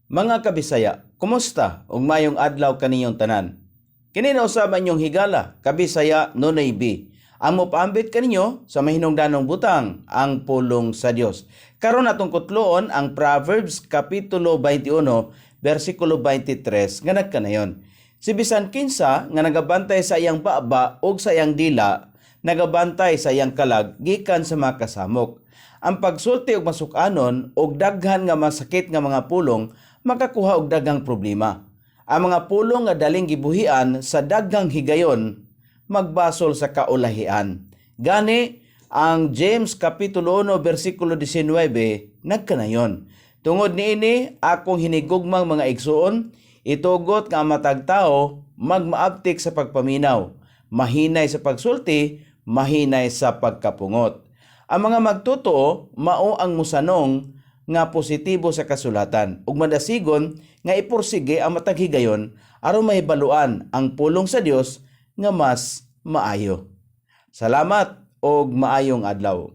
Mga kabisaya, kumusta ug mayong adlaw kaninyong tanan? Kini na usab inyong higala, kabisaya Nonoy B. Ang mopaambit kaninyo sa mahinungdanong butang, ang pulong sa Dios. Karon atong kutloon ang Proverbs kapitulo 21 bersikulo 23 nga nagkanayon. Si bisan kinsa nga nagabantay sa iyang baba ug sa iyang dila, nagabantay sa iyang kalag gikan sa mga kasamok. Ang pagsulti og masukanon og daghan nga masakit nga mga pulong makakuha og daghang problema. Ang mga pulong nga daling gibuhian sa daghang higayon magbasol sa kaulahian. Gani ang James kapitulo 1 bersikulo 19 nagkanayon. Tungod niini akong hinigugmang mga igsuon, itugot nga ang matag tao magmaabtik sa pagpaminaw, mahinay sa pagsulti, mahinay sa pagkapungot. Ang mga magtotoo mao ang musanong nga positibo sa kasulatan ug madasigon nga ipursige ang matag higayon aron mahibaluan ang pulong sa Dios nga mas maayo. Salamat og maayong adlaw.